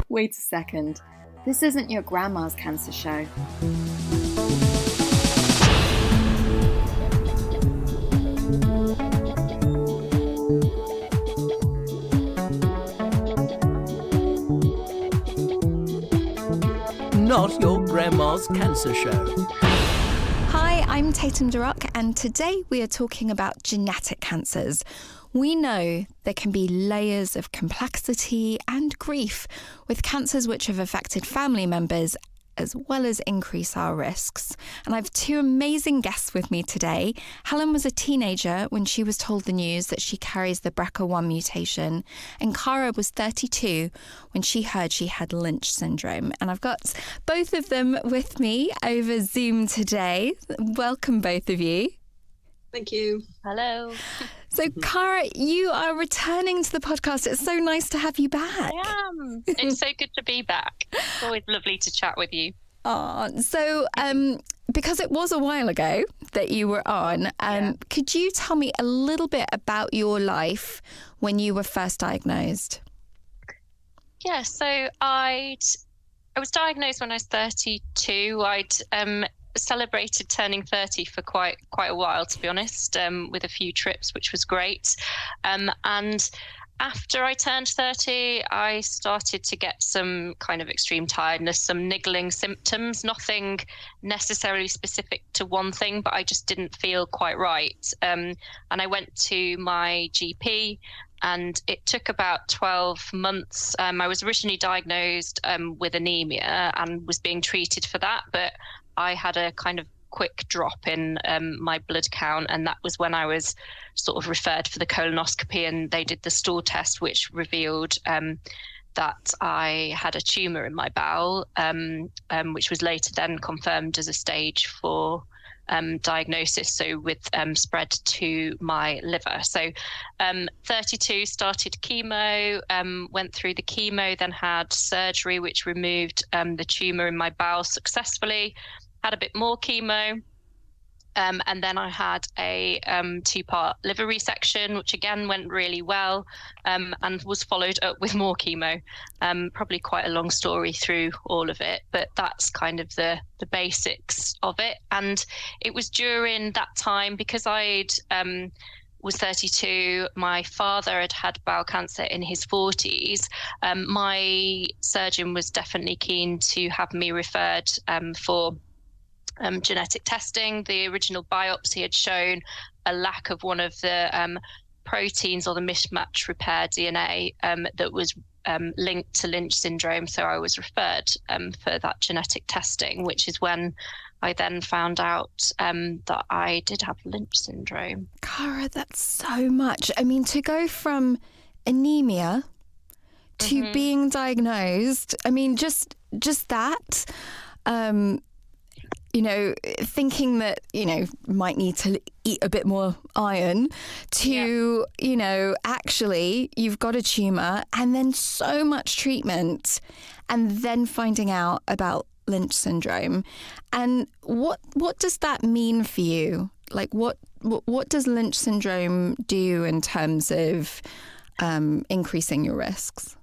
Wait a second. This isn't your grandma's cancer show. Not your grandma's cancer show. Hi, I'm Tatum, and today we are talking about genetic cancers. We know there can be layers of complexity and grief with cancers which have affected family members, as well as increase our risks. And I have two amazing guests with me today. Helen was a teenager when she was told the news that she carries the BRCA1 mutation, and Cara was 32 when she heard she had Lynch syndrome. And I've got both of them with me over Zoom today. Welcome, both of you. Thank you. Hello. So, Cara, you are returning to the podcast. It's so nice to have you back. I am. It's so good to be back. It's always lovely to chat with you. So because it was a while ago that you were on, could you tell me a little bit about your life when you were first diagnosed? Yeah, so I was diagnosed when I was 32. I'd celebrated turning 30 for quite a while, to be honest, with a few trips, which was great. And after I turned 30, I started to get some kind of extreme tiredness, some niggling symptoms, nothing necessarily specific to one thing, but I just didn't feel quite right. And I went to my GP, and it took about 12 months. I was originally diagnosed with anemia and was being treated for that, but I had a kind of quick drop in my blood count, and that was when I was sort of referred for the colonoscopy, and they did the stool test, which revealed that I had a tumour in my bowel, which was later then confirmed as a stage 4 diagnosis, so with spread to my liver. So 32, started chemo, went through the chemo, then had surgery which removed the tumour in my bowel successfully, had a bit more chemo, and then I had a 2-part liver resection, which again went really well, and was followed up with more chemo. Probably quite a long story through all of it, but that's kind of the basics of it. And it was during that time, because I'd was 32, my father had bowel cancer in his 40s. My surgeon was definitely keen to have me referred for genetic testing. The original biopsy had shown a lack of one of the proteins, or the mismatch repair DNA, that was linked to Lynch syndrome. So I was referred for that genetic testing, which is when I then found out that I did have Lynch syndrome. Cara, that's so much. I mean, to go from anemia to being diagnosed, I mean, just that, thinking that, might need to eat a bit more iron to, actually you've got a tumour, and then so much treatment, and then finding out about Lynch syndrome. And what does that mean for you? Like, what does Lynch syndrome do in terms of increasing your risks?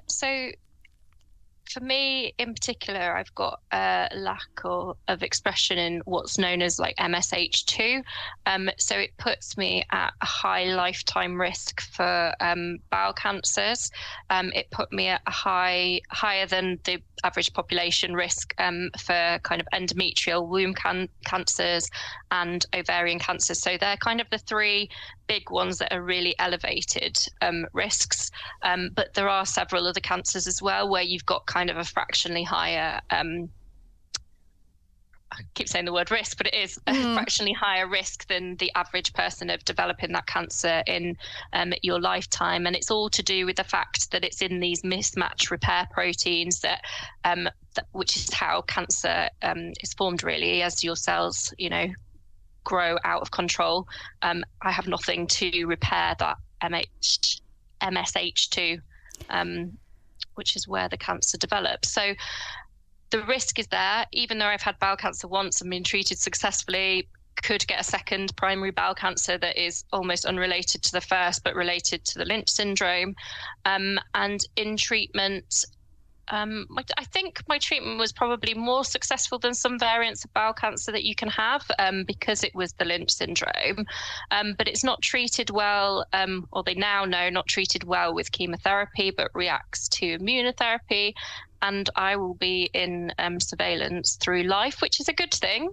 So for me in particular, I've got a lack of expression in what's known as like MSH2. So it puts me at a high lifetime risk for bowel cancers. It put me at a higher than the average population risk for kind of endometrial womb cancers and ovarian cancers. So they're kind of the 3 big ones that are really elevated risks. But there are several other cancers as well where you've got kind of a fractionally higher, I keep saying the word risk, but it is a fractionally higher risk than the average person of developing that cancer in your lifetime. And it's all to do with the fact that it's in these mismatch repair proteins that which is how cancer is formed, really, as your cells, grow out of control. I have nothing to repair that MSH2, which is where the cancer develops. So the risk is there, even though I've had bowel cancer once and been treated successfully. could get a second primary bowel cancer that is almost unrelated to the first, but related to the Lynch syndrome. And in treatment, I think my treatment was probably more successful than some variants of bowel cancer that you can have, because it was the Lynch syndrome. But it's not treated well, or they now know not treated well with chemotherapy, but reacts to immunotherapy. And I will be in surveillance through life, which is a good thing,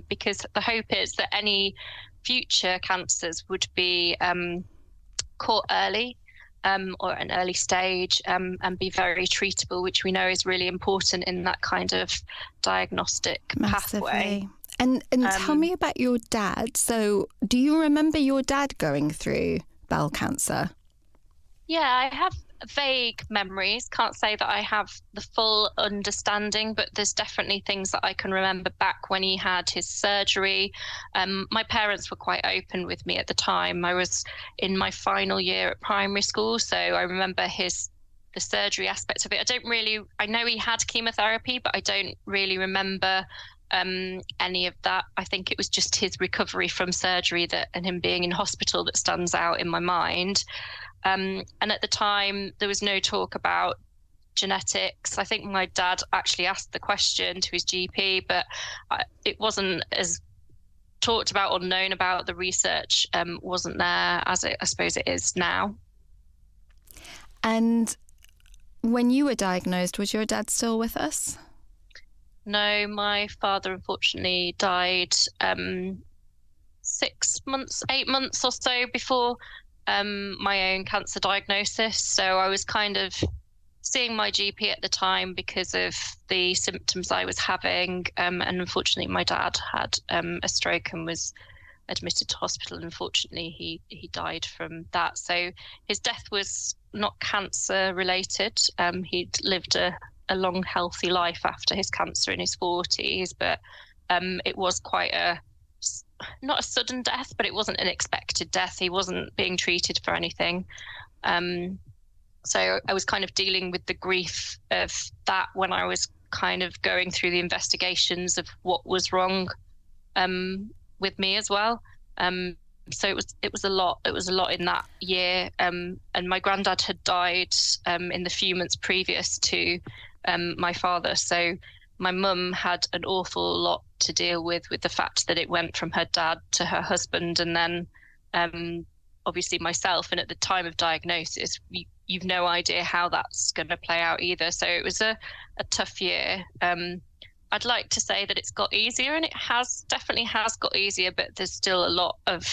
because the hope is that any future cancers would be caught early, or at an early stage, and be very treatable, which we know is really important in that kind of diagnostic pathway. And tell me about your dad. So do you remember your dad going through bowel cancer? Yeah, I have vague memories. Can't say that I have the full understanding, but there's definitely things that I can remember back when he had his surgery. My parents were quite open with me at the time. I was in my final year at primary school, so I remember the surgery aspect of it. I know he had chemotherapy, but I don't really remember any of that. I think it was just his recovery from surgery and him being in hospital that stands out in my mind. And at the time, there was no talk about genetics. I think my dad actually asked the question to his GP, but it wasn't as talked about or known about. The research wasn't there as I suppose it is now. And when you were diagnosed, was your dad still with us? No, my father unfortunately died 8 months or so before my own cancer diagnosis. So I was kind of seeing my GP at the time because of the symptoms I was having. And unfortunately, my dad had a stroke and was admitted to hospital. Unfortunately, he died from that. So his death was not cancer related. He'd lived a long, healthy life after his cancer in his 40s, but it was quite not a sudden death, but it wasn't an expected death. He wasn't being treated for anything. So I was kind of dealing with the grief of that when I was kind of going through the investigations of what was wrong with me as well. So it was a lot. It was a lot in that year. And my granddad had died in the few months previous to my father. So my mum had an awful lot to deal with the fact that it went from her dad to her husband, and then obviously myself. And at the time of diagnosis, you've no idea how that's going to play out either. So it was a tough year. I'd like to say that it's got easier, and it definitely has got easier, but there's still a lot of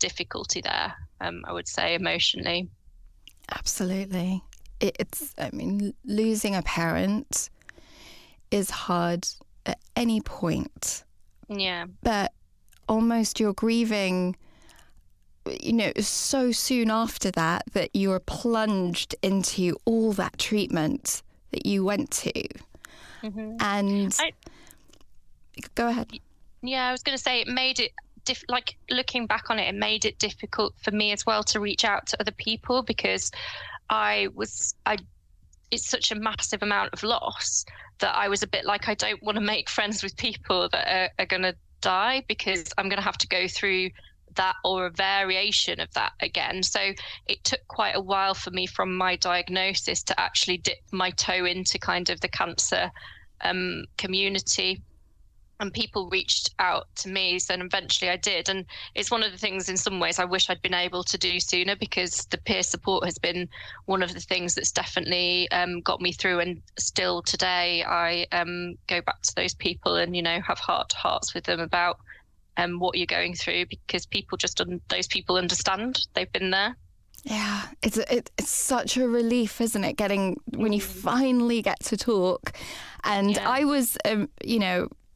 difficulty there, I would say, emotionally. Absolutely. Losing a parent is hard at any point. Yeah. But almost you're grieving, so soon after that you are plunged into all that treatment that you went to. Mm-hmm. And go ahead. Yeah, I was going to say it made it looking back on it, it made it difficult for me as well to reach out to other people, because it's such a massive amount of loss that I was a bit like, I don't want to make friends with people that are going to die, because I'm going to have to go through that or a variation of that again. So it took quite a while for me from my diagnosis to actually dip my toe into kind of the cancer community. And people reached out to me, so eventually I did. And it's one of the things in some ways I wish I'd been able to do sooner, because the peer support has been one of the things that's definitely got me through. And still today I go back to those people and, have heart-to-hearts with them about what you're going through, because those people understand. They've been there. Yeah, it's such a relief, isn't it, when you finally get to talk. And yeah. I was,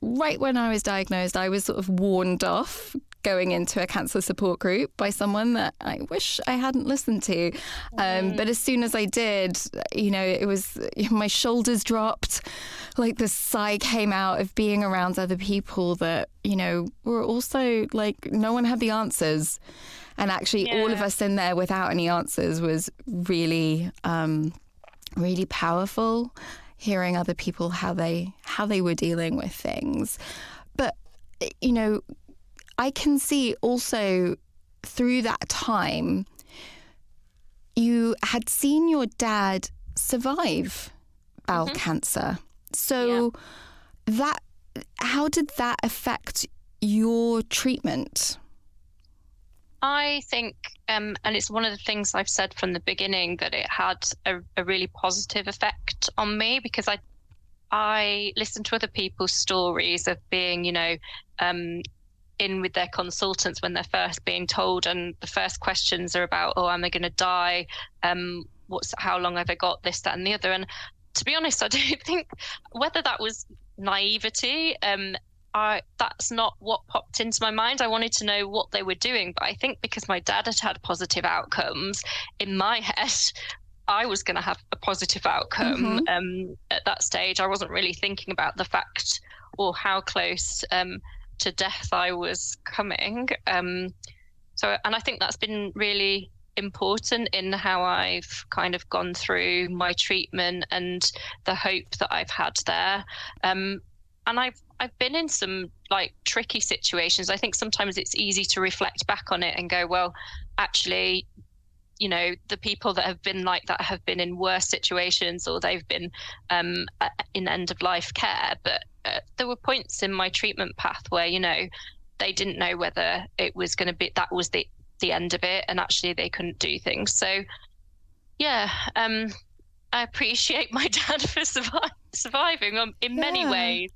right when I was diagnosed, I was sort of warned off going into a cancer support group by someone that I wish I hadn't listened to. But as soon as I did, it was, my shoulders dropped, like the sigh came out of being around other people that, were also like, no one had the answers. And actually all of us in there without any answers was really, really powerful. Hearing other people how they were dealing with things. But I can see also through that time, you had seen your dad survive bowel cancer. So how did that affect your treatment? I think, and it's one of the things I've said from the beginning, that it had a really positive effect on me, because I listened to other people's stories of being, in with their consultants when they're first being told, and the first questions are about, oh, am I going to die? How long have I got, this, that, and the other? And to be honest, I don't think whether that was naivety. That's not what popped into my mind. I wanted to know what they were doing, but I think because my dad had positive outcomes, in my head, I was going to have a positive outcome. At that stage, I wasn't really thinking about the fact or how close to death I was coming. And I think that's been really important in how I've kind of gone through my treatment and the hope that I've had there. And I've been in some like tricky situations. I think sometimes it's easy to reflect back on it and go, well, actually, the people that have been like that have been in worse situations, or they've been in end of life care. But there were points in my treatment path where, they didn't know whether it was going to be, that was the end of it, and actually they couldn't do things. So yeah, I appreciate my dad for surviving in many ways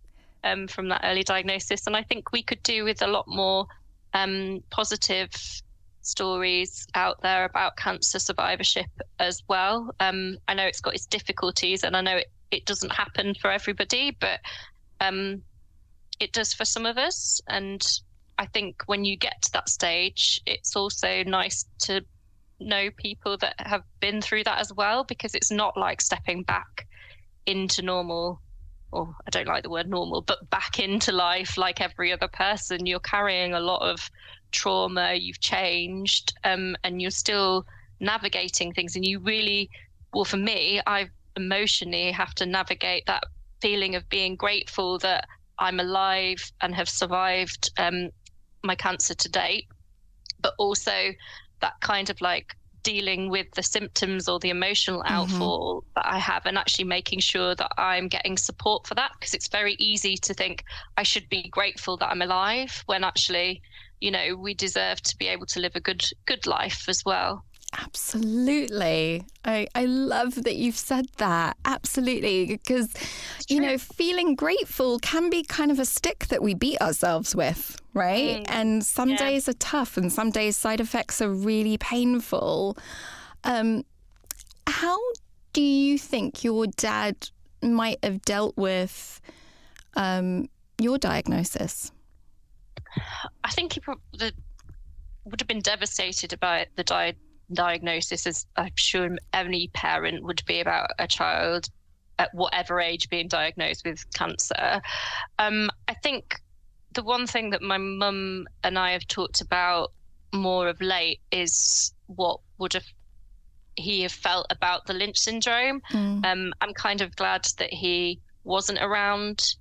from that early diagnosis. And I think we could do with a lot more positive stories out there about cancer survivorship as well. I know it's got its difficulties, and I know it doesn't happen for everybody, but it does for some of us. And I think when you get to that stage, it's also nice to know people that have been through that as well, because it's not like stepping back into normal, or I don't like the word normal, but back into life like every other person. You're carrying a lot of trauma, you've changed, and you're still navigating things. And you really, well, for me, I emotionally have to navigate that feeling of being grateful that I'm alive and have survived my cancer to date, but also that kind of like dealing with the symptoms or the emotional outfall that I have, and actually making sure that I'm getting support for that, because it's very easy to think I should be grateful that I'm alive, when actually, we deserve to be able to live a good life as well. Absolutely. I love that you've said that. Absolutely. Because, feeling grateful can be kind of a stick that we beat ourselves with, right? And some days are tough, and some days side effects are really painful. How do you think your dad might have dealt with your diagnosis? I think he would have been devastated about the diagnosis, as I'm sure any parent would be about a child at whatever age being diagnosed with cancer. I think the one thing that my mum and I have talked about more of late is what would he have felt about the Lynch syndrome. I'm kind of glad that he wasn't around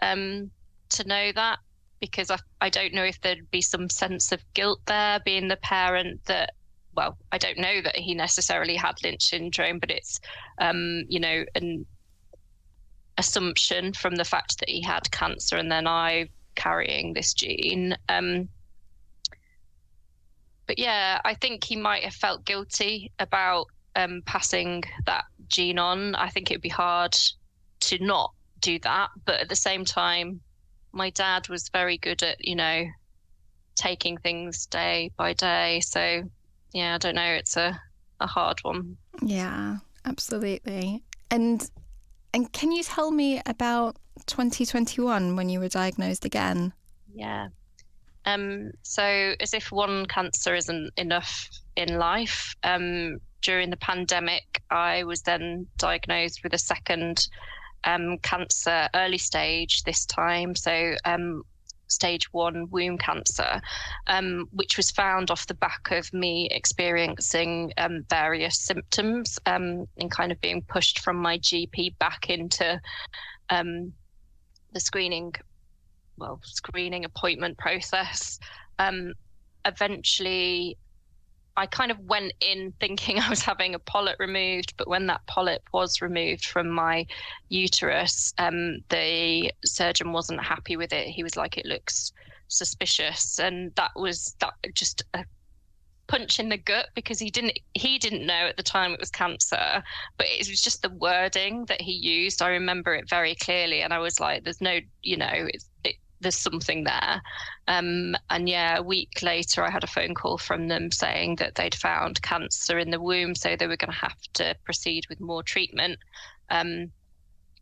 to know that, because I don't know if there'd be some sense of guilt there, being the parent that, well, I don't know that he necessarily had Lynch syndrome, but it's, an assumption from the fact that he had cancer, and then I carrying this gene. But yeah, I think he might have felt guilty about passing that gene on. I think it'd be hard to not do that, but at the same time, my dad was very good at, taking things day by day. So yeah, I don't know. It's a hard one. Yeah, absolutely. And can you tell me about 2021 when you were diagnosed again? Yeah. So as if one cancer isn't enough in life, during the pandemic, I was then diagnosed with a second cancer, early stage this time. So stage 1 womb cancer, which was found off the back of me experiencing various symptoms and kind of being pushed from my GP back into the screening screening appointment process. Eventually, I kind of went in thinking I was having a polyp removed, but when that polyp was removed from my uterus, the surgeon wasn't happy with it. He was like, it looks suspicious. And that just a punch in the gut, because he didn't know at the time it was cancer, but it was just the wording that he used. I remember it very clearly, and I was like, there's no, there's something there. And a week later, I had a phone call from them saying that they'd found cancer in the womb, so they were going to have to proceed with more treatment,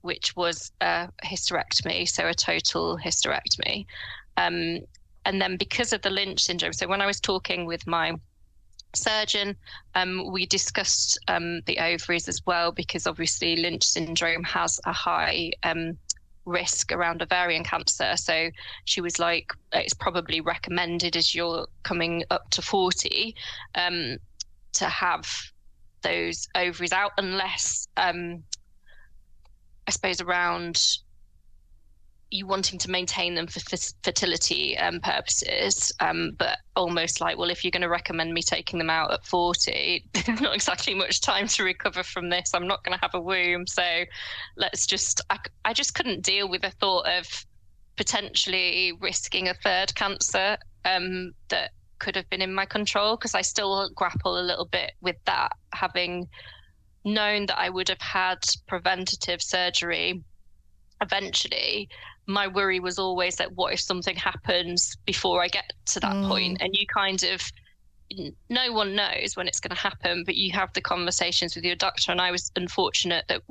which was a hysterectomy, so a total hysterectomy. And then because of the Lynch syndrome, so when I was talking with my surgeon, we discussed the ovaries as well, because obviously Lynch syndrome has a high risk around ovarian cancer. So she was like, it's probably recommended as you're coming up to 40 to have those ovaries out, unless I suppose around you wanting to maintain them for fertility purposes, but almost like, well, if you're going to recommend me taking them out at 40, there's not exactly much time to recover from this. I'm not going to have a womb, so let's just. I just couldn't deal with the thought of potentially risking a third cancer that could have been in my control, because I still grapple a little bit with that, having known that I would have had preventative surgery eventually. My worry was always that, what if something happens before I get to that point? And you kind of, no one knows when it's going to happen, but you have the conversations with your doctor. And I was unfortunate that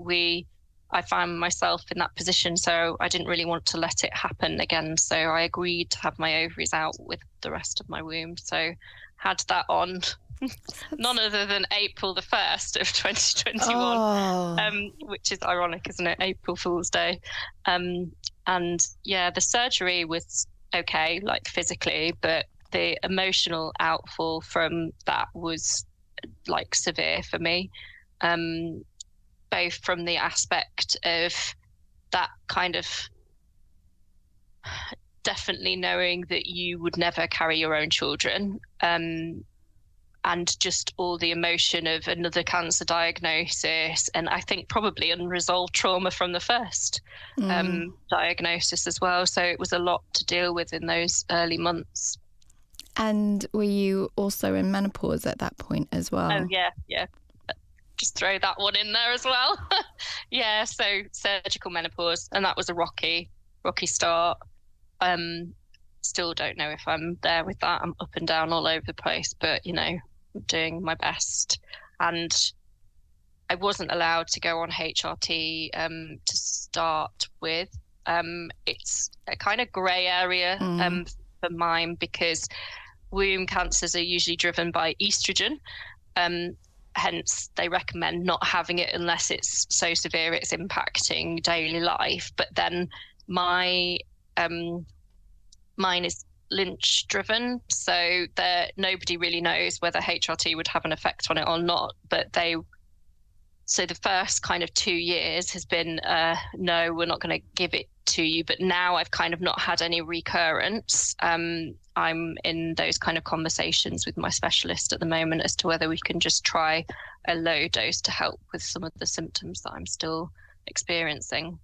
I found myself in that position, so I didn't really want to let it happen again. So I agreed to have my ovaries out with the rest of my womb. So had that on none other than April the 1st of 2021, which is ironic, isn't it? April Fool's Day. And yeah, the surgery was okay, like physically, but the emotional outfall from that was like severe for me, both from the aspect of that kind of definitely knowing that you would never carry your own children, and just all the emotion of another cancer diagnosis, and I think probably unresolved trauma from the first diagnosis as well. So it was a lot to deal with in those early months. And were you also in menopause at that point as well? Oh, yeah. Just throw that one in there as well. Yeah, so surgical menopause, and that was a rocky start. Still don't know if I'm there with that. I'm up and down all over the place, but doing my best. And I wasn't allowed to go on HRT to start with. It's a kind of grey area for mine, because womb cancers are usually driven by estrogen. Hence, they recommend not having it unless it's so severe it's impacting daily life. But then mine is Lynch driven, so nobody really knows whether HRT would have an effect on it or not. But so the first kind of 2 years has been no, we're not going to give it to you. But now I've kind of not had any recurrence. I'm in those kind of conversations with my specialist at the moment as to whether we can just try a low dose to help with some of the symptoms that I'm still experiencing.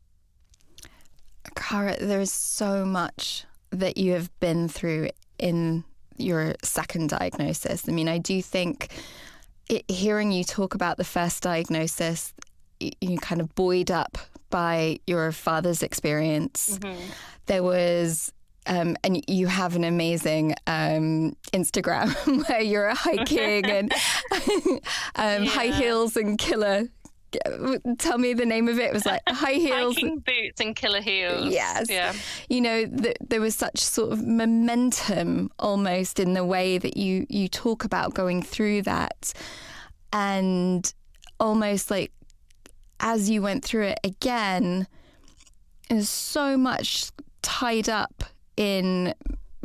Cara, there is so much that you have been through in your second diagnosis. I mean, I do think hearing you talk about the first diagnosis, you kind of buoyed up by your father's experience. There was, and you have an amazing Instagram where you're hiking and high heels and killer. Tell me the name of it. It was like high heels, hiking boots and killer heels. Yes. Yeah. There was such sort of momentum almost in the way that you talk about going through that, and almost like as you went through it again, there's so much tied up in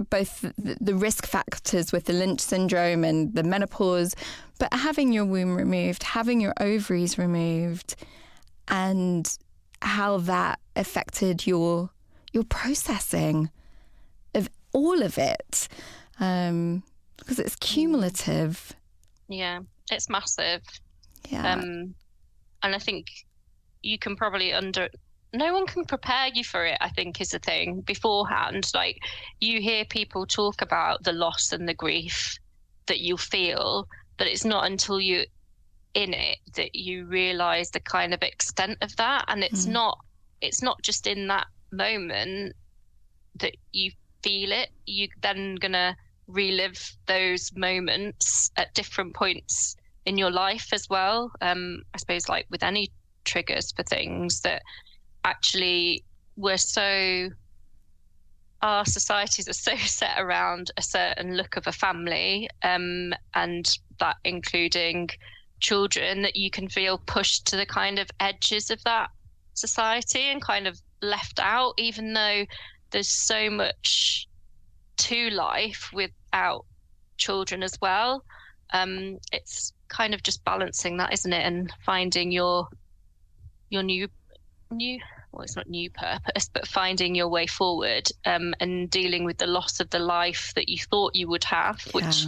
both the risk factors with the Lynch syndrome and the menopause, but having your womb removed, having your ovaries removed, and how that affected your processing all of it, because it's cumulative. Yeah, it's massive. Yeah. And I think you can probably no one can prepare you for it, I think, is the thing beforehand. Like, you hear people talk about the loss and the grief that you feel, but it's not until you're in it that you realize the kind of extent of that. And it's not just in that moment that you feel it. You're then gonna relive those moments at different points in your life as well. I suppose, like with any triggers for things, that actually our societies are so set around a certain look of a family, and that including children, that you can feel pushed to the kind of edges of that society and kind of left out, even though there's so much to life without children as well. It's kind of just balancing that, isn't it, and finding your new well, it's not new purpose, but finding your way forward, and dealing with the loss of the life that you thought you would have, which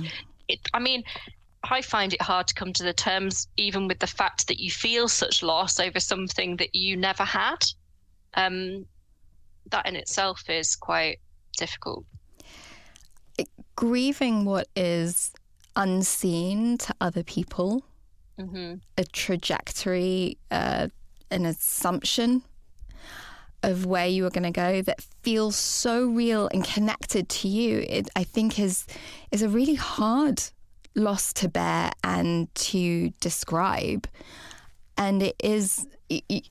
I find it hard to come to the terms even with the fact that you feel such loss over something that you never had. That in itself is quite difficult. Grieving what is unseen to other people, a trajectory, an assumption of where you are going to go that feels so real and connected to you, I think is a really hard loss to bear and to describe. And it is,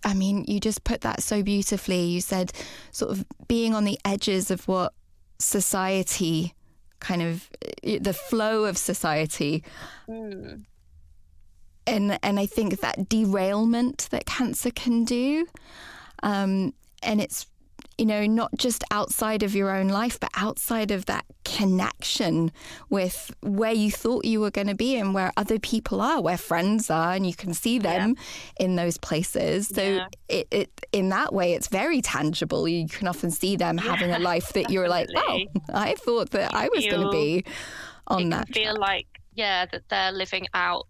I mean, you just put that so beautifully. You said sort of being on the edges of what society, kind of the flow of society. And I think that derailment that cancer can do, and it's, you know, not just outside of your own life, but outside of that connection with where you thought you were going to be and where other people are, where friends are, and you can see them in those places. So it in that way, it's very tangible. You can often see them having a life that you're like, oh, I thought that I was going to be on that. It can feel like, that they're living out,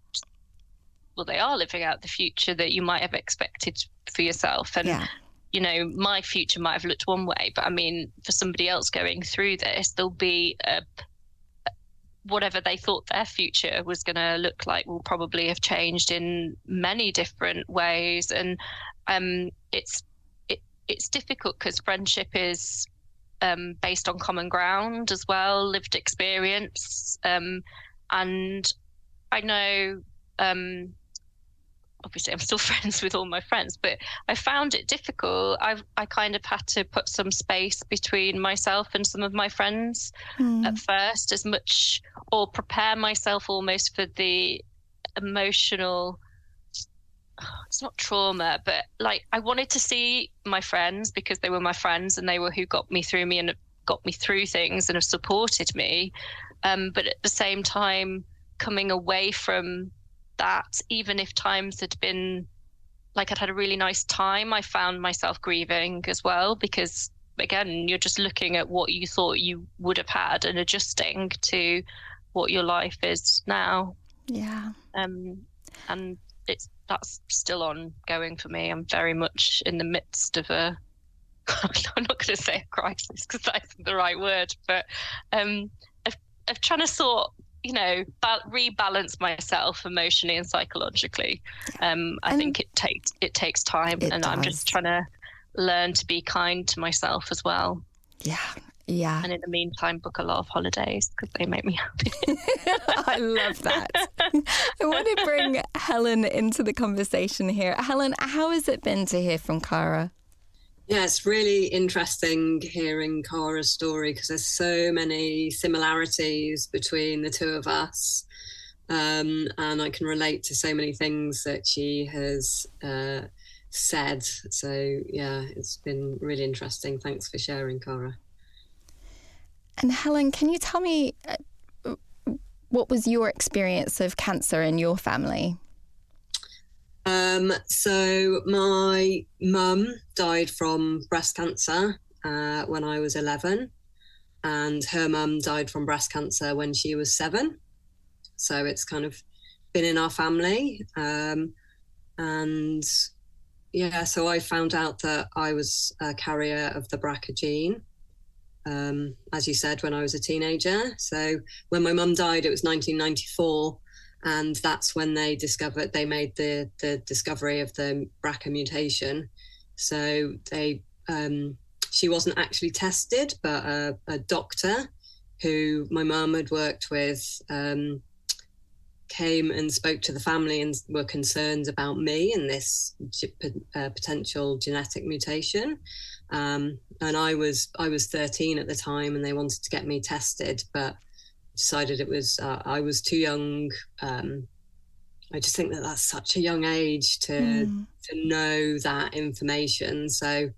well, they are living out the future that you might have expected for yourself. And you know, my future might have looked one way, but I mean, for somebody else going through this, there'll be whatever they thought their future was going to look like will probably have changed in many different ways. And it's difficult because friendship is based on common ground as well, lived experience. And I know, obviously I'm still friends with all my friends, but I found it difficult. I kind of had to put some space between myself and some of my friends at first, as much, or prepare myself almost for the emotional, it's not trauma, but like I wanted to see my friends because they were my friends and they were who got me through things and have supported me. But at the same time, coming away from that, even if times had been like I'd had a really nice time, I found myself grieving as well, because again, you're just looking at what you thought you would have had and adjusting to what your life is now. And that's still ongoing for me. I'm very much in the midst of I'm not going to say a crisis because that's the right word, but of trying to sort, you know, rebalance myself emotionally and psychologically. I think it takes time, and I'm just trying to learn to be kind to myself as well. Yeah. And in the meantime, book a lot of holidays because they make me happy. I love that. I want to bring Helen into the conversation here. Helen, how has it been to hear from Cara? Yeah, it's really interesting hearing Cara's story because there's so many similarities between the two of us. And I can relate to so many things that she has said. So, yeah, it's been really interesting. Thanks for sharing, Cara. And Helen, can you tell me what was your experience of cancer in your family? So my mum died from breast cancer when I was 11. and her mum died from breast cancer when she was 7. So it's kind of been in our family. And yeah, so I found out that I was a carrier of the BRCA gene, as you said, when I was a teenager. So when my mum died, it was 1994. And that's when they made the discovery of the BRCA mutation. So she wasn't actually tested, but a doctor who my mum had worked with came and spoke to the family and were concerned about me and this potential genetic mutation. And I was 13 at the time, and they wanted to get me tested, but decided I was too young. I just think that that's such a young age to know that information. So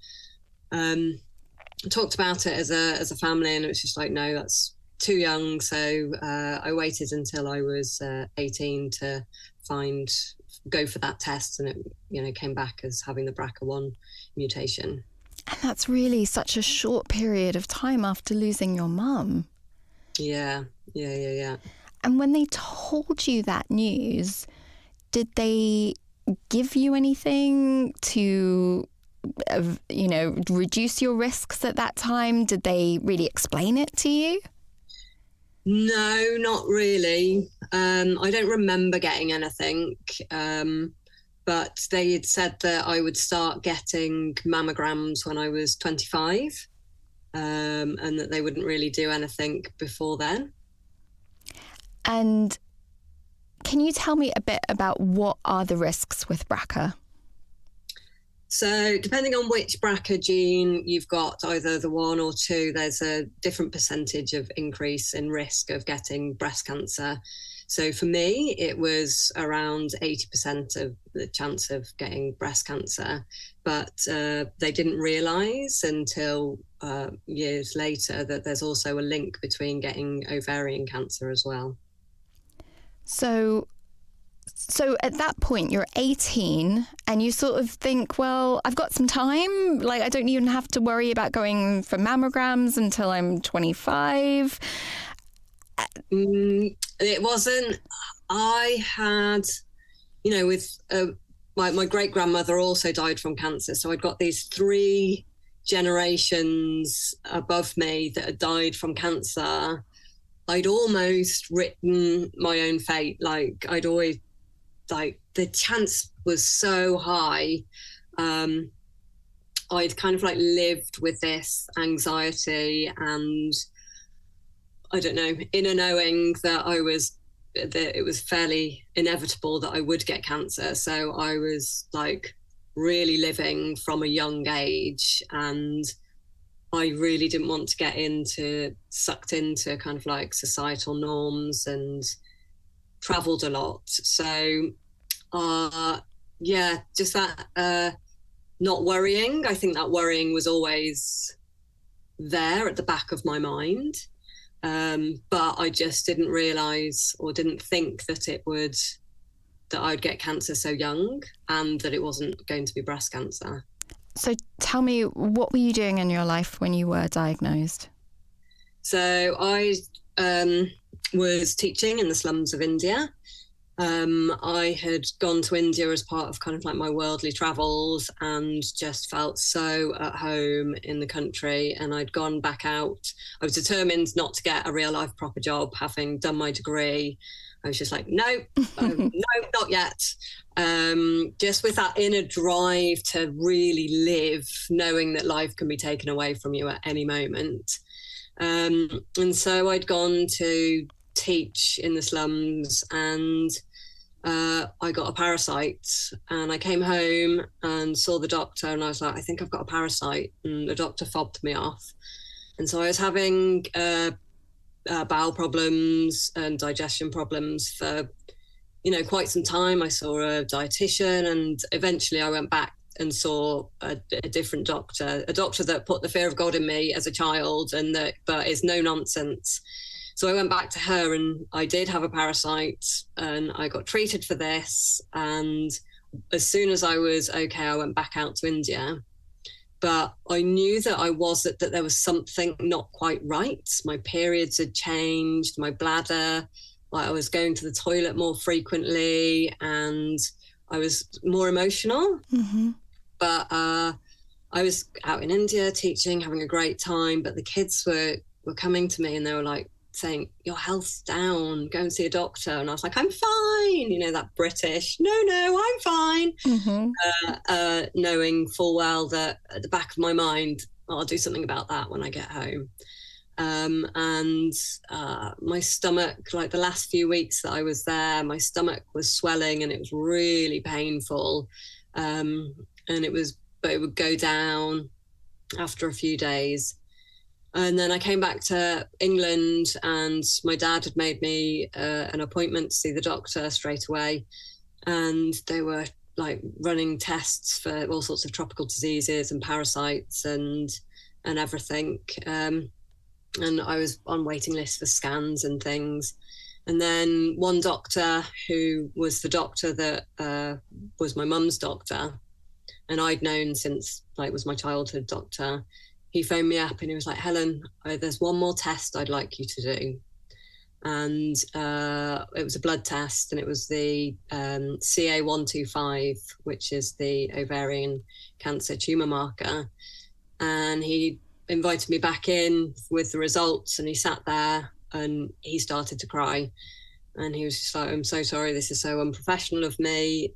I talked about it as a family, and it was just like, no, that's too young. So I waited until I was 18 to go for that test, and it came back as having the BRCA1 mutation. And that's really such a short period of time after losing your mum. Yeah. And when they told you that news, did they give you anything to, reduce your risks at that time? Did they really explain it to you? No, not really. I don't remember getting anything. But they had said that I would start getting mammograms when I was 25, and that they wouldn't really do anything before then. And can you tell me a bit about what are the risks with BRCA? So depending on which BRCA gene you've got, either the 1 or 2, there's a different percentage of increase in risk of getting breast cancer. So for me, it was around 80% of the chance of getting breast cancer, but they didn't realise until years later that there's also a link between getting ovarian cancer as well. So at that point, you're 18 and you sort of think, well, I've got some time. Like, I don't even have to worry about going for mammograms until I'm 25. It wasn't. I had, with my great-grandmother also died from cancer. So I'd got these 3 generations above me that had died from cancer. I'd almost written my own fate. Like, I'd always, the chance was so high. I'd kind of lived with this anxiety, and I don't know, inner knowing that it was fairly inevitable that I would get cancer. So I was really living from a young age, and I really didn't want to get sucked into kind of societal norms, and traveled a lot. So just that not worrying. I think that worrying was always there at the back of my mind. But I just didn't realise or didn't think that I'd get cancer so young, and that it wasn't going to be breast cancer. So tell me, what were you doing in your life when you were diagnosed? So I was teaching in the slums of India. I had gone to India as part of kind of my worldly travels, and just felt so at home in the country. And I'd gone back out. I was determined not to get a real life proper job, having done my degree. I was just like, no, not yet. Just with that inner drive to really live, knowing that life can be taken away from you at any moment. And so I'd gone to teach in the slums, and I got a parasite, and I came home and saw the doctor, and I was like, I think I've got a parasite, and the doctor fobbed me off. And so I was having bowel problems and digestion problems for quite some time. I saw a dietitian, and eventually I went back and saw a different doctor, a doctor that put the fear of God in me as a child, but is no nonsense. So I went back to her, and I did have a parasite, and I got treated for this. And as soon as I was okay, I went back out to India. but I knew that there was something not quite right. My periods had changed, my bladder, like I was going to the toilet more frequently, and I was more emotional. Mm-hmm. But I was out in India teaching, having a great time, but the kids were coming to me and they were like saying, your health's down, go and see a doctor. And I was like, I'm fine. You know, that British, no, I'm fine. Mm-hmm. Knowing full well that at the back of my mind, I'll do something about that when I get home. And my stomach, like the last few weeks that I was there, my stomach was swelling and it was really painful. And but it would go down after a few days. And then I came back to England and my dad had made me an appointment to see the doctor straight away. And they were like running tests for all sorts of tropical diseases and parasites and everything. And I was on waiting lists for scans and things. And then one doctor, who was the doctor that was my mum's doctor, and I'd known since like was my childhood doctor, he phoned me up and he was like, Helen, there's one more test I'd like you to do. And it was a blood test, and it was the CA125, which is the ovarian cancer tumour marker. And he invited me back in with the results, and he sat there and he started to cry. And he was just like, I'm so sorry, this is so unprofessional of me.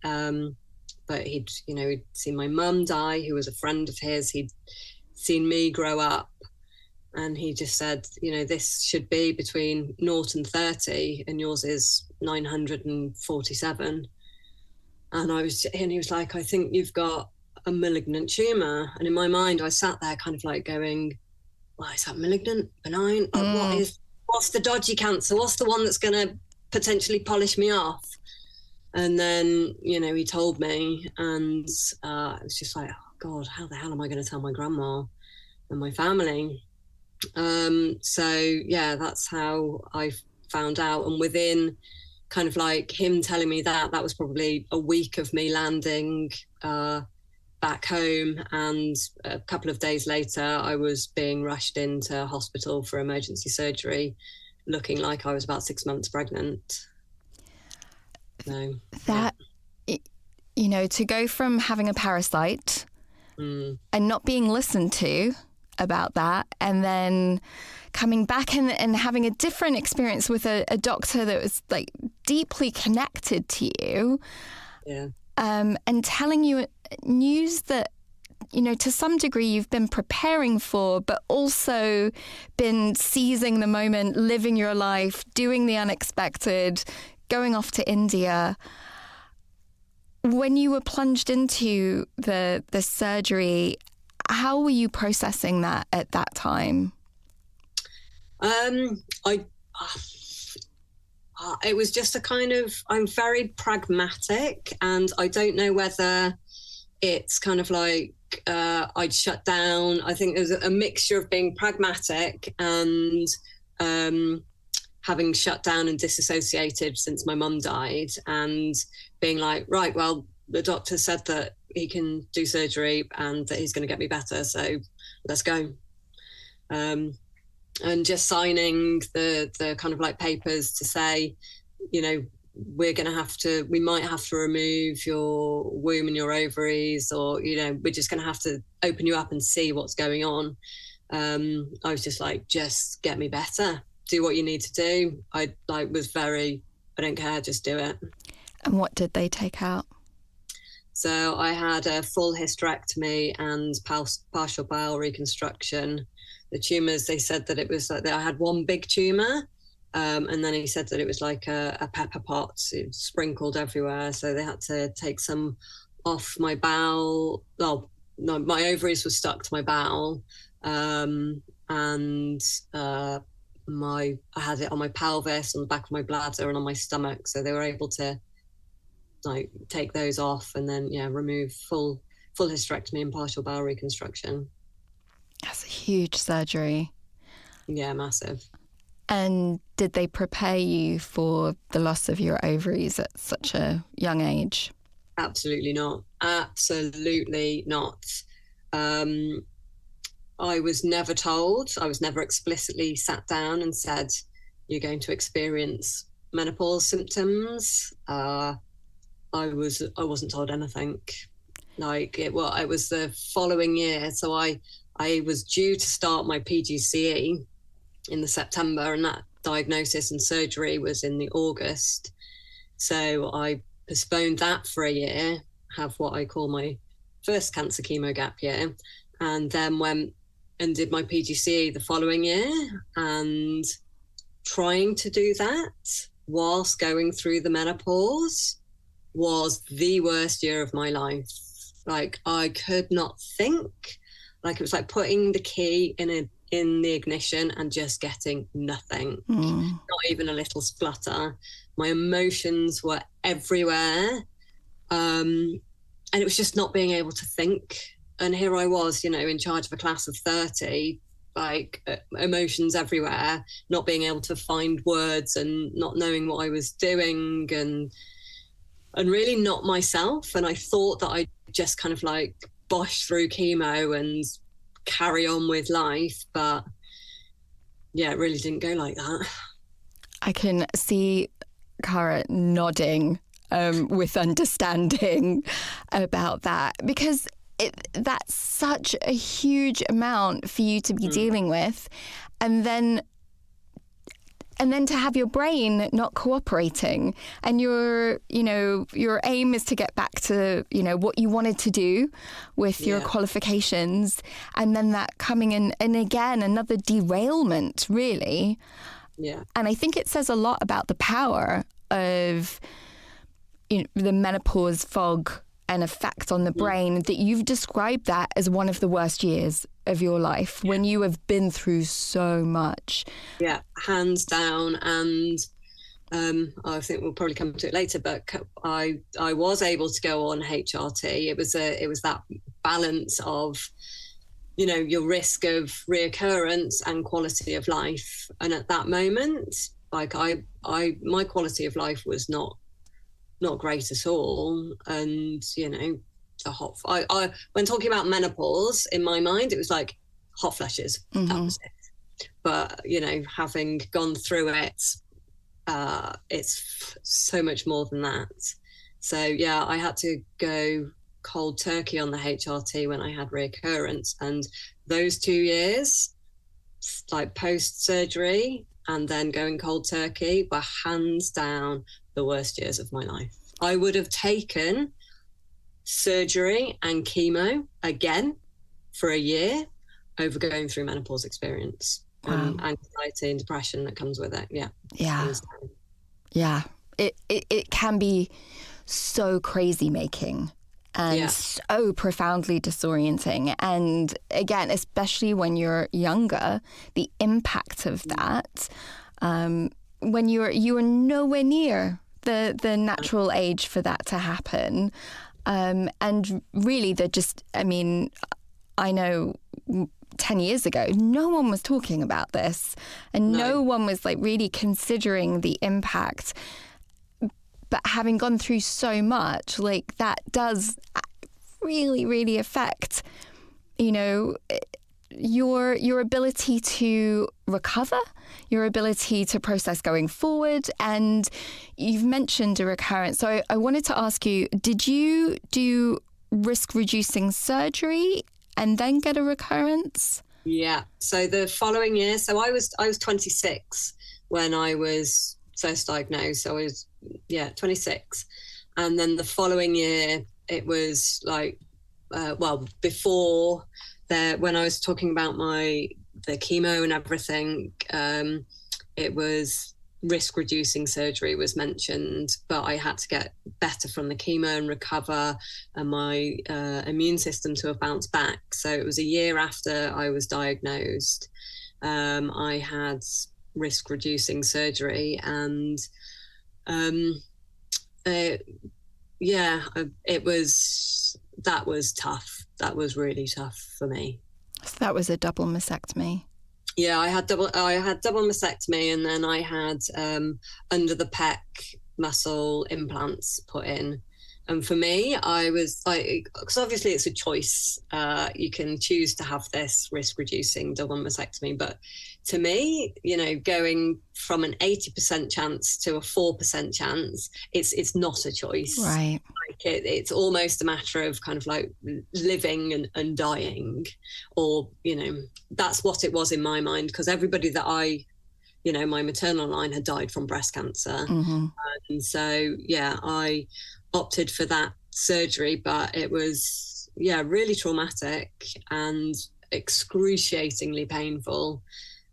But he'd seen my mum die, who was a friend of his. He'd seen me grow up, and he just said, this should be between 0 and 30 and yours is 947. And he was like, I think you've got a malignant tumour. And in my mind, I sat there kind of like going, well, is that malignant, benign? What's the dodgy cancer? What's the one that's going to potentially polish me off? And then, he told me, and it was just like, oh God, how the hell am I going to tell my grandma and my family? So yeah, that's how I found out. And within kind of like him telling me that was probably a week of me landing back home. And a couple of days later, I was being rushed into hospital for emergency surgery, looking like I was about 6 months pregnant. So, to go from having a parasite and not being listened to about that, and then coming back and having a different experience with a doctor that was like deeply connected to you, and telling you news that, to some degree you've been preparing for, but also been seizing the moment, living your life, doing the unexpected, going off to India. When you were plunged into the surgery, how were you processing that at that time? It was just a kind of, I'm very pragmatic, and I don't know whether it's kind of like I'd shut down. I think there's a mixture of being pragmatic and having shut down and disassociated since my mum died, and being like, right, well, the doctor said that he can do surgery and that he's going to get me better, so let's go. And just signing the kind of like papers to say, we might have to remove your womb and your ovaries, or, we're just going to have to open you up and see what's going on. I was just like, just get me better. Do what you need to do. I don't care, just do it. And what did they take out? So I had a full hysterectomy and partial bowel reconstruction. The tumours, they said that it was like I had one big tumour, and then he said that it was like a pepper pot. It was sprinkled everywhere. So they had to take some off my bowel. Well, no, my ovaries were stuck to my bowel, and I had it on my pelvis, on the back of my bladder, and on my stomach. So they were able to like take those off, and then remove full hysterectomy and partial bowel reconstruction. That's a huge surgery. Yeah, massive. And did they prepare you for the loss of your ovaries at such a young age? Absolutely not. Absolutely not. I was never told, I was never explicitly sat down and said, you're going to experience menopause symptoms. I wasn't told anything. Like it was the following year. So I was due to start my PGCE in the September, and that diagnosis and surgery was in the August. So I postponed that for a year, have what I call my first cancer chemo gap year, and then went and did my PGCE the following year. And trying to do that whilst going through the menopause was the worst year of my life. Like I could not think. Like it was like putting the key in the ignition and just getting nothing, not even a little splutter. My emotions were everywhere. And it was just not being able to think. And here I was, in charge of a class of 30, like emotions everywhere, not being able to find words and not knowing what I was doing and really not myself. And I thought that I just kind of like bosh through chemo and carry on with life. But yeah, it really didn't go like that. I can see Cara nodding with understanding about that, because that's such a huge amount for you to be dealing with, and then to have your brain not cooperating, and your aim is to get back to what you wanted to do with your qualifications, and then that coming in, and again another derailment, really. And I think it says a lot about the power of the menopause fog and effect on the brain, that you've described that as one of the worst years of your life when you have been through so much. Yeah, hands down. And I think we'll probably come to it later, but I was able to go on HRT. It was that balance of, your risk of reoccurrence and quality of life. And at that moment, like my quality of life was not great at all. And when talking about menopause, in my mind it was like hot flushes. That was it. But having gone through it, it's so much more than that. So yeah, I had to go cold turkey on the HRT when I had reoccurrence, and those 2 years, like post surgery and then going cold turkey, were hands down the worst years of my life. I would have taken surgery and chemo again for a year over going through menopause experience. And anxiety and depression that comes with it. It can be so crazy making and so profoundly disorienting, and again, especially when you're younger, the impact of that, when you are nowhere near the natural age for that to happen. And really, I know 10 years ago, no one was talking about this, and no one was like really considering the impact. But having gone through so much, like that does really, really affect, your ability to recover, your ability to process going forward. And you've mentioned a recurrence. So I wanted to ask you, did you do risk-reducing surgery and then get a recurrence? Yeah. So the following year, so I was 26 when I was first diagnosed. So I was 26, and then the following year it was like before that, when I was talking about the chemo and everything, it was risk-reducing surgery was mentioned, but I had to get better from the chemo and recover, and my immune system to have bounced back. So it was a year after I was diagnosed. I had risk-reducing surgery, and that was tough. That was really tough for me. So that was a double mastectomy. Yeah, I had double mastectomy, and then I had under the pec muscle implants put in, And for me, I was like, because obviously it's a choice. You can choose to have this risk-reducing double mastectomy, but to me, going from an 80% chance to a 4% chance, it's not a choice. Right. Like it's almost a matter of kind of like living and dying, or that's what it was in my mind, because everybody that my maternal line had died from breast cancer. Mm-hmm. And so, I opted for that surgery, but it was, really traumatic and excruciatingly painful.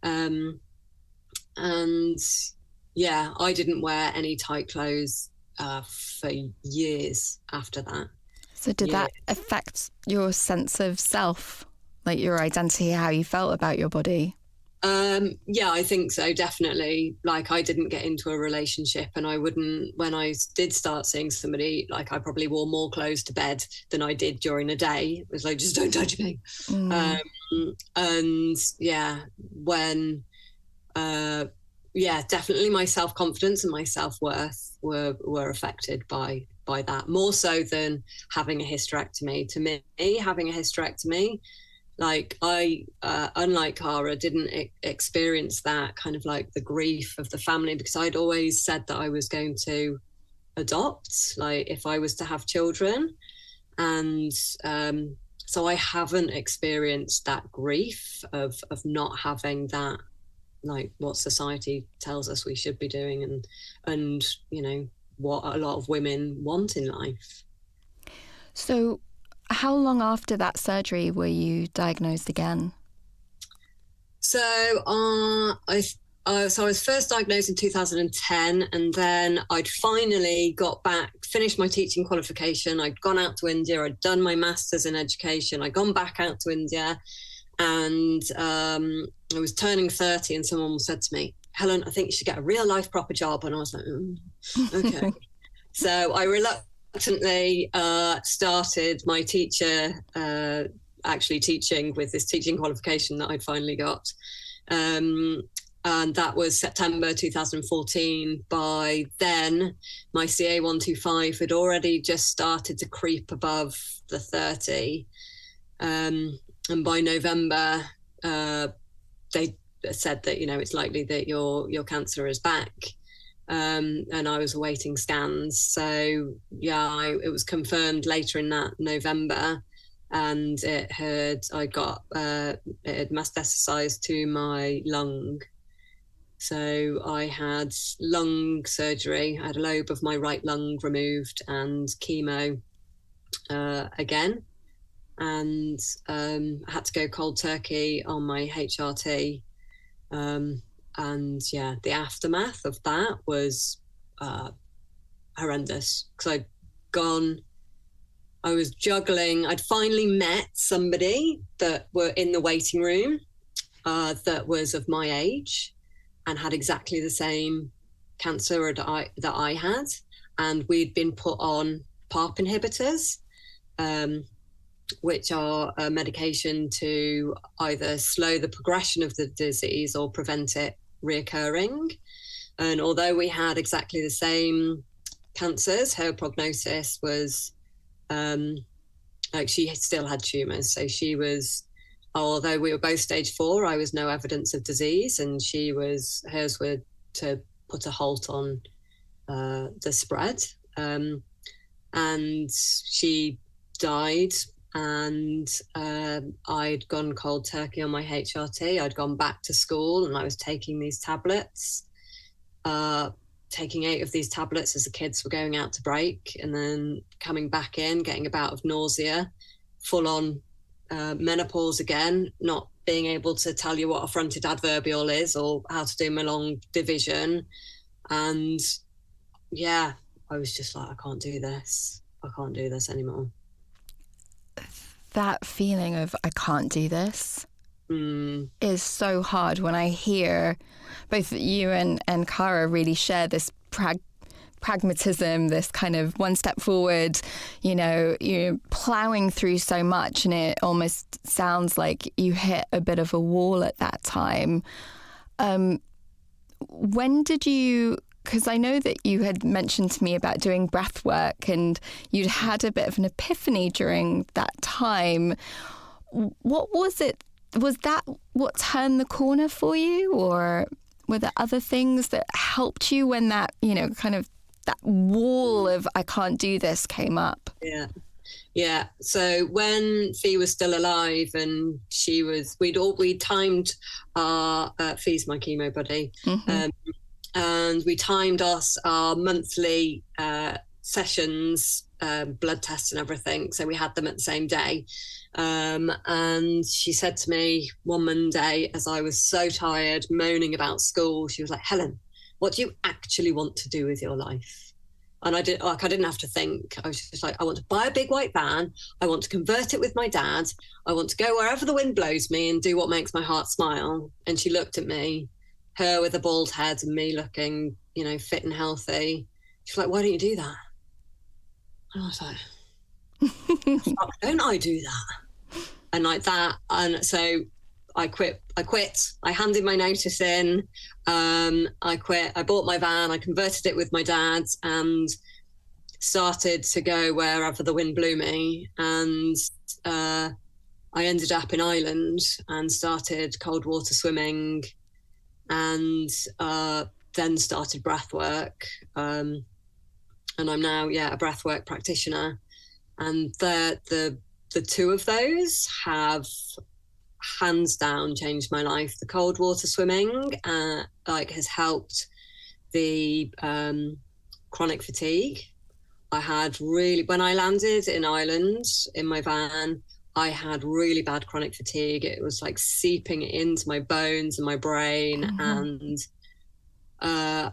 And I didn't wear any tight clothes for years after that. So did that affect your sense of self, like your identity, how you felt about your body? I think so, definitely. Like, I didn't get into a relationship, and I wouldn't, when I did start seeing somebody, like I probably wore more clothes to bed than I did during a day. It was like, just don't touch me. Definitely my self-confidence and my self-worth were affected by that, more so than having a hysterectomy. To me, having a hysterectomy, like I, unlike Cara, didn't experience that kind of like the grief of the family, because I'd always said that I was going to adopt, like if I was to have children. And so I haven't experienced that grief of not having that, like what society tells us we should be doing, and what a lot of women want in life. So how long after that surgery were you diagnosed again? So I was first diagnosed in 2010, and then I'd finally finished my teaching qualification. I'd gone out to India. I'd done my master's in education. I'd gone back out to India, and I was turning 30, and someone said to me, "Helen, I think you should get a real life proper job." And I was like, okay. So I reluctantly started my actually teaching with this teaching qualification that I'd finally got. And that was September 2014. By then, my CA125 had already just started to creep above the 30. And by November, they said that, it's likely that your cancer is back. And I was awaiting scans. So, it was confirmed later in that November. And it had metastasized to my lung. So I had lung surgery. I had a lobe of my right lung removed and chemo again. And I had to go cold turkey on my HRT. And the aftermath of that was horrendous, because I was juggling. I'd finally met somebody that were in the waiting room that was of my age and had exactly the same cancer that I had. And we'd been put on PARP inhibitors, which are a medication to either slow the progression of the disease or prevent it reoccurring. And although we had exactly the same cancers, her prognosis was she still had tumours. So she was, although we were both stage 4, I was no evidence of disease, and hers were to put a halt on the spread. And she died, and I'd gone cold turkey on my HRT. I'd gone back to school, and I was taking these tablets, taking 8 of these tablets as the kids were going out to break, and then coming back in, getting a bout of nausea, full on menopause again, not being able to tell you what a fronted adverbial is or how to do my long division. And I was just like, I can't do this anymore. That feeling of I can't do this is so hard. When I hear both you and Cara really share this pragmatism, this kind of one step forward, you're ploughing through so much, and it almost sounds like you hit a bit of a wall at that time. When did you because I know that you had mentioned to me about doing breath work and you'd had a bit of an epiphany during that time. What was it? Was that what turned the corner for you, or were there other things that helped you when that, kind of that wall of I can't do this came up? Yeah. So when Fee was still alive and we'd timed our, Fee's my chemo buddy, and we timed our monthly sessions, blood tests and everything. So we had them at the same day. And she said to me one Monday, as I was so tired, moaning about school, she was like, Helen, what do you actually want to do with your life? And I didn't have to think. I was just like, I want to buy a big white van. I want to convert it with my dad. I want to go wherever the wind blows me and do what makes my heart smile. And she looked at me, her with a bald head and me looking, fit and healthy. She's like, why don't you do that? And I was like, why don't I do that? And like that. And so I quit. I handed my notice in. I quit. I bought my van. I converted it with my dad and started to go wherever the wind blew me. And I ended up in Ireland and started cold water swimming, and then started breath work. And I'm now, a breath work practitioner. And the two of those have hands down changed my life. The cold water swimming has helped the chronic fatigue. I had when I landed in Ireland in my van, I had really bad chronic fatigue. It was like seeping into my bones and my brain. And I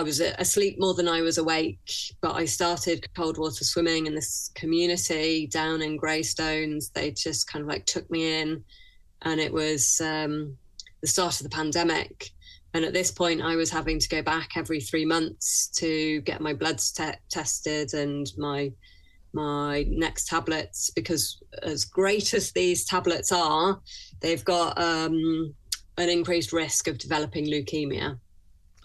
was asleep more than I was awake, but I started cold water swimming in this community down in Greystones. They just kind of like took me in, and it was the start of the pandemic. And at this point I was having to go back every 3 months to get my bloods tested and my next tablets, because as great as these tablets are, they've got an increased risk of developing leukemia.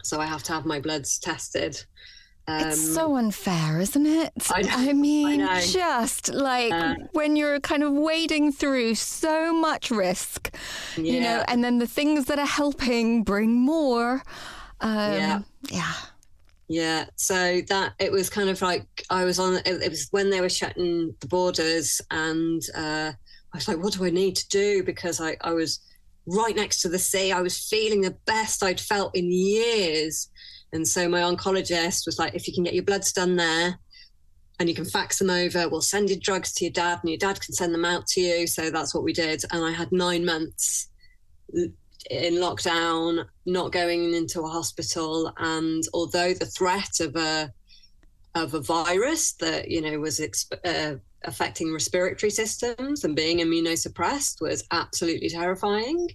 So I have to have my bloods tested. It's so unfair, isn't it? I mean, just like when you're kind of wading through so much risk, and then the things that are helping bring more. Yeah. So that it was kind of like it was when they were shutting the borders, and I was like, what do I need to do? Because I was right next to the sea. I was feeling the best I'd felt in years. And so my oncologist was like, if you can get your bloods done there and you can fax them over, we'll send your drugs to your dad and your dad can send them out to you. So that's what we did. And I had 9 months in lockdown, not going into a hospital. And although the threat of a virus that, was affecting respiratory systems and being immunosuppressed was absolutely terrifying,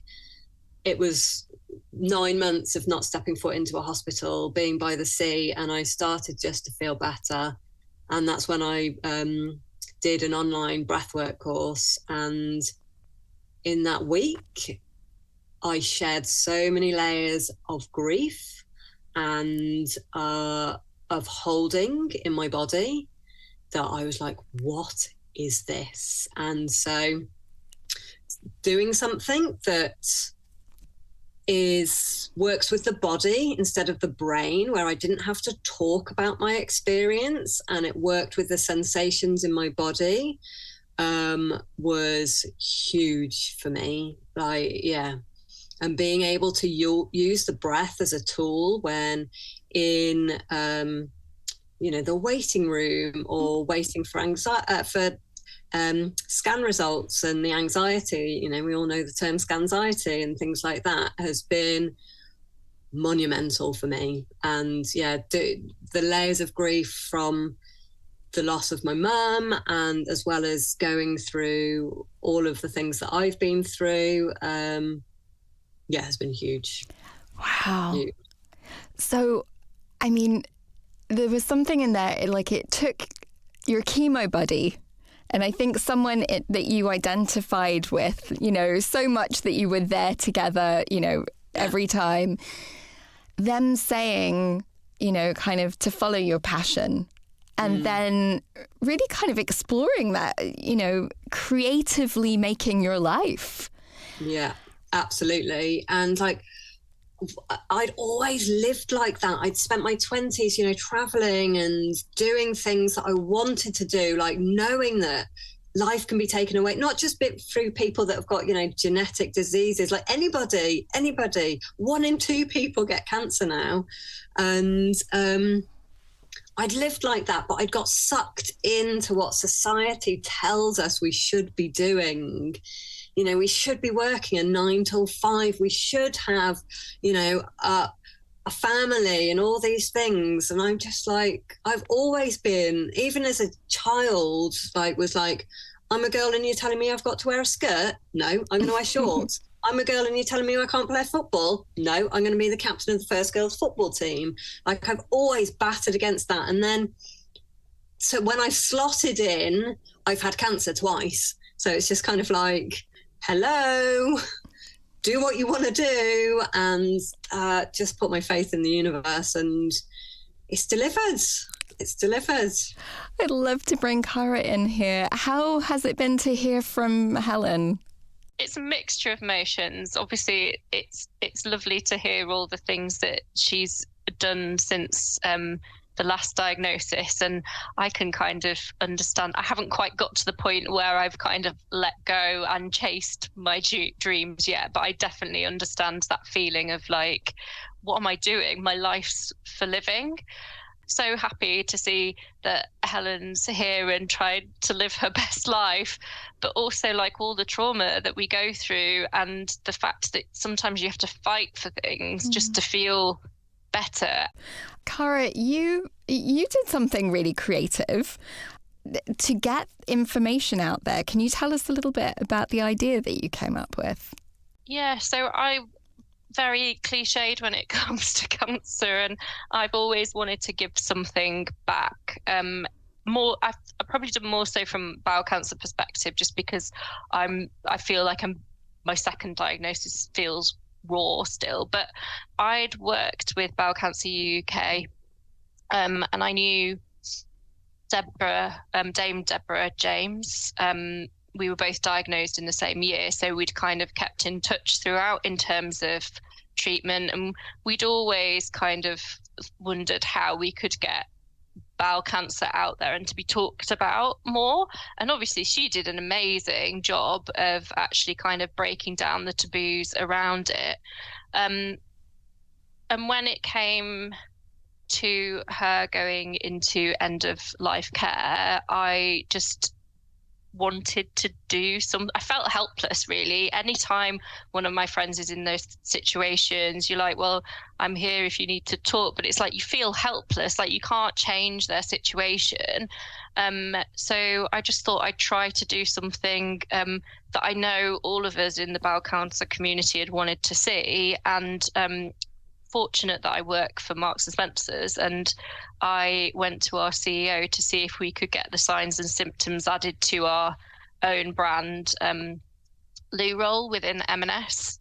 it was 9 months of not stepping foot into a hospital, being by the sea, and I started just to feel better. And that's when I did an online breathwork course, and in that week I shed so many layers of grief and of holding in my body that I was like, what is this? And so doing something that works with the body instead of the brain, where I didn't have to talk about my experience and it worked with the sensations in my body, was huge for me. And being able to use the breath as a tool when in the waiting room or waiting for scan results, and the anxiety, we all know the term scanxiety and things like that, has been monumental for me. And the layers of grief from the loss of my mum, and as well as going through all of the things that I've been through, has been huge. Wow. Huge. So, I mean, there was something in there, it took your chemo buddy, and I think someone that you identified with, so much that you were there together, every time. them saying, you know, kind of to follow your passion, and then really kind of exploring that, you know, creatively making your life. Yeah, absolutely. And like, I'd always lived like that. I'd spent my 20s, you know, traveling and doing things that I wanted to do, like knowing that life can be taken away, not just through people that have got, you know, genetic diseases, like anybody, 1 in 2 people get cancer now. And I'd lived like that, but I'd got sucked into what society tells us we should be doing. You know, we should be working a 9 till 5. We should have, you know, a family and all these things. And I'm just like, I've always been, even as a child, like was like, I'm a girl and you're telling me I've got to wear a skirt? No, I'm going to wear shorts. I'm a girl and you're telling me I can't play football? No, I'm going to be the captain of the first girls football team. Like, I've always battered against that. And then, so when I slotted in, I've had cancer twice. So it's just kind of like, hello, do what you want to do, and just put my faith in the universe, and it's delivered. It's delivered. I'd love to bring Cara in here. How has it been to hear from Helen? It's a mixture of emotions. Obviously, it's lovely to hear all the things that she's done since the last diagnosis, and I can kind of understand. I haven't quite got to the point where I've kind of let go and chased my dreams yet, but I definitely understand that feeling of like, what am I doing? My life's for living. So happy to see that Helen's here and tried to live her best life, but also like all the trauma that we go through and the fact that sometimes you have to fight for things just to feel better. Cara, you did something really creative to get information out there. Can you tell us a little bit about the idea that you came up with? Yeah, so I very cliched when it comes to cancer, and I've always wanted to give something back. I've probably done more so from bowel cancer perspective, just because I feel like my second diagnosis feels raw still. But I'd worked with Bowel Cancer UK, and I knew Dame Deborah James. We were both diagnosed in the same year, so we'd kind of kept in touch throughout in terms of treatment, and we'd always kind of wondered how we could get bowel cancer out there and to be talked about more. And obviously she did an amazing job of actually kind of breaking down the taboos around it. And when it came to her going into end of life care, I just wanted to do I felt helpless, really. Anytime one of my friends is in those situations, you're like, well, I'm here if you need to talk, but it's like you feel helpless, like you can't change their situation. So I just thought I'd try to do something that I know all of us in the bowel cancer community had wanted to see. And fortunate that I work for Marks and Spencer's, and I went to our CEO to see if we could get the signs and symptoms added to our own brand loo roll within M&S.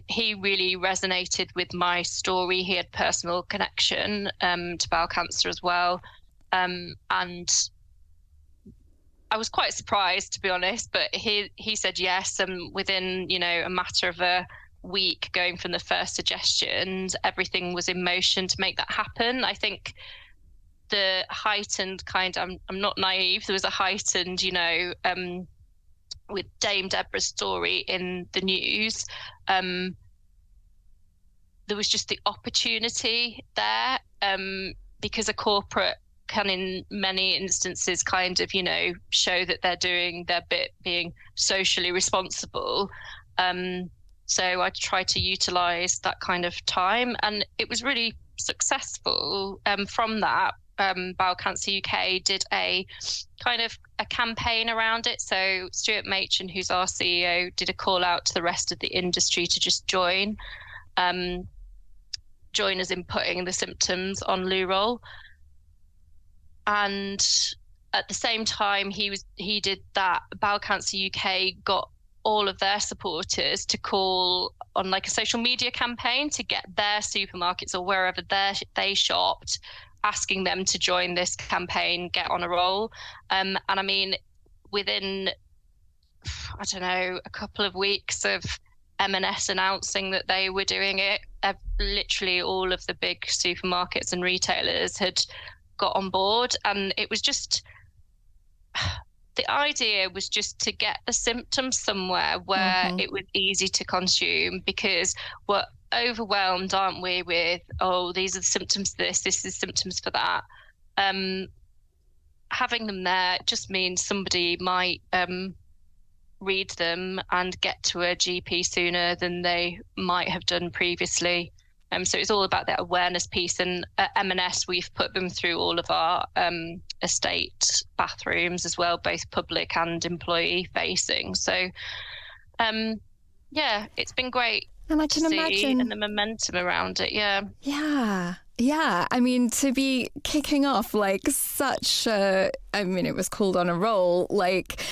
He really resonated with my story. He had personal connection to bowel cancer as well, and I was quite surprised, to be honest, but he said yes, and within a matter of a week, going from the first suggestions, everything was in motion to make that happen. I think the heightened I'm not naive, there was a heightened with Dame Deborah's story in the news, there was just the opportunity there, because a corporate can in many instances kind of show that they're doing their bit, being socially responsible. So I tried to utilize that kind of time, and it was really successful. From that, Bowel Cancer UK did a kind of a campaign around it. So Stuart Machin, who's our CEO, did a call out to the rest of the industry to just join us in putting the symptoms on loo roll. And at the same time he did that, Bowel Cancer UK got all of their supporters to call on like a social media campaign to get their supermarkets or wherever they shopped, asking them to join this campaign, get on a roll. And I mean, within, I don't know, a couple of weeks of M&S announcing that they were doing it, literally all of the big supermarkets and retailers had got on board. And it was just, the idea was just to get the symptoms somewhere where it was easy to consume, because we're overwhelmed, aren't we, with, oh, these are the symptoms of this is symptoms for that. Having them there just means somebody might read them and get to a GP sooner than they might have done previously. So it's all about that awareness piece. And at M&S, we've put them through all of our estate bathrooms as well, both public and employee facing. So, yeah, it's been great. And I can imagine, and the momentum around it. Yeah. I mean, to be kicking off like such a, I mean, it was called On a Roll. Like,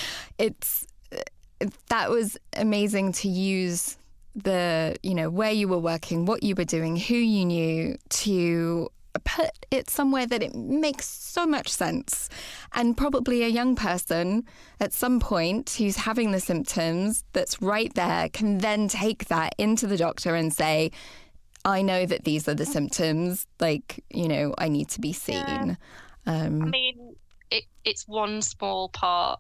that was amazing to use the, you know, where you were working, what you were doing, who you knew, to put it somewhere that it makes so much sense. And probably a young person at some point who's having the symptoms that's right there can then take that into the doctor and say, I know that these are the symptoms, like, you know, I need to be seen. I mean, it's one small part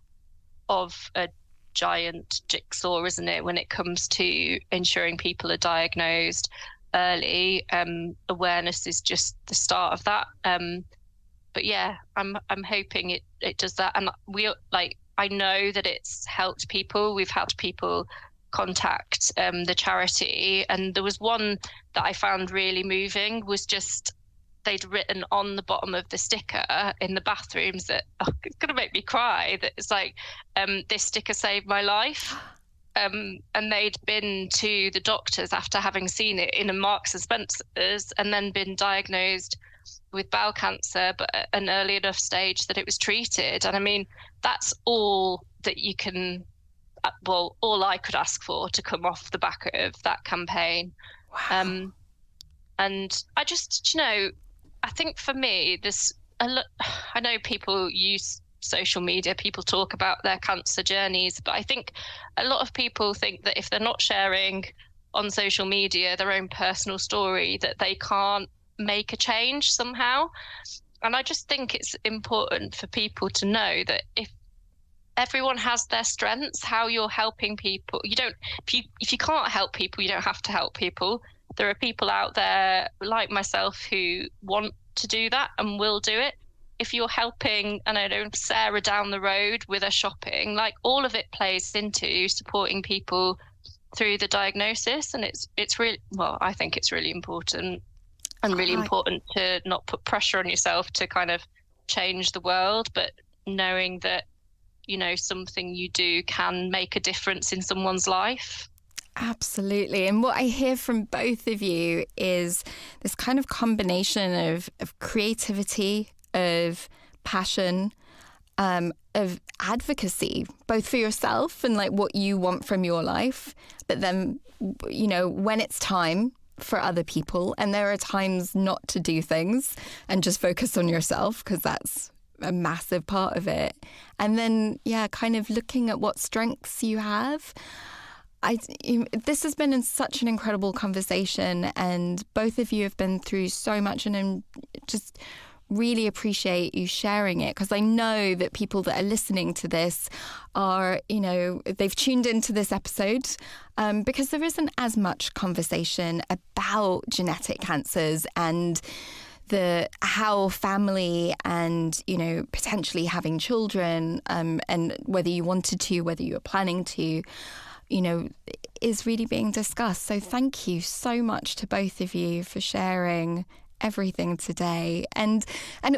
of a giant jigsaw, isn't it, when it comes to ensuring people are diagnosed early. Awareness is just the start of that. But yeah, I'm hoping it does that. And I know that it's helped people. We've had people contact the charity, and there was one that I found really moving, was just they'd written on the bottom of the sticker in the bathrooms that, it's going to make me cry, that it's like, this sticker saved my life. And they'd been to the doctors after having seen it in a Marks and Spencer's, and then been diagnosed with bowel cancer, but at an early enough stage that it was treated. And I mean, that's all that you can, well, all I could ask for to come off the back of that campaign. Wow. And I just, you know, I think for me, I know people use social media, people talk about their cancer journeys, but I think a lot of people think that if they're not sharing on social media their own personal story, that they can't make a change somehow. And I just think it's important for people to know that if everyone has their strengths, how you're helping people, if you can't help people, you don't have to help people. There are people out there like myself who want to do that and will do it. If you're helping, I don't know, Sarah down the road with her shopping, like, all of it plays into supporting people through the diagnosis. And it's really, well, I think it's really important, and really important to not put pressure on yourself to kind of change the world, but knowing that, you know, something you do can make a difference in someone's life. Absolutely. And what I hear from both of you is this kind of combination of creativity, of passion, of advocacy, both for yourself and like what you want from your life, but then, you know, when it's time for other people, and there are times not to do things and just focus on yourself, because that's a massive part of it. And then, yeah, kind of looking at what strengths you have. This has been such an incredible conversation, and both of you have been through so much, and I'm just really appreciate you sharing it, because I know that people that are listening to this are, you know, they've tuned into this episode because there isn't as much conversation about genetic cancers and how family and, you know, potentially having children and whether you wanted to, whether you were planning to, you know, is really being discussed. So thank you so much to both of you for sharing everything today. And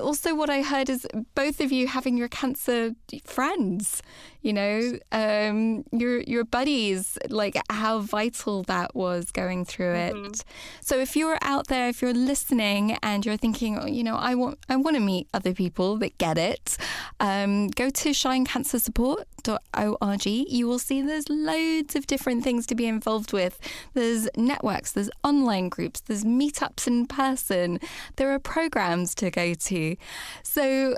also what I heard is both of you having your cancer friends, you know, your buddies, like how vital that was going through it. So if you're out there, if you're listening and you're thinking, oh, you know, I want to meet other people that get it, go to shinecancersupport.org. You will see there's loads of different things to be involved with. There's networks, there's online groups, there's meetups in person. There are programs to go to. So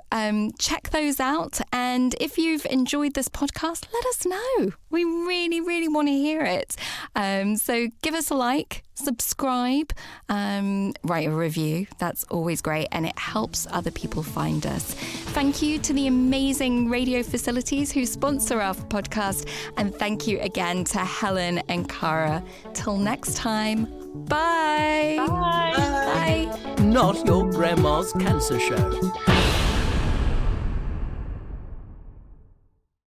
check those out. And if you've enjoyed this podcast, let us know. We really, really want to hear it. So give us a like, subscribe, write a review. That's always great, and it helps other people find us. Thank you to the amazing radio facilities who sponsor our podcast, and thank you again to Helen and Cara. Till next time, bye. Bye. Bye. Not your grandma's cancer show.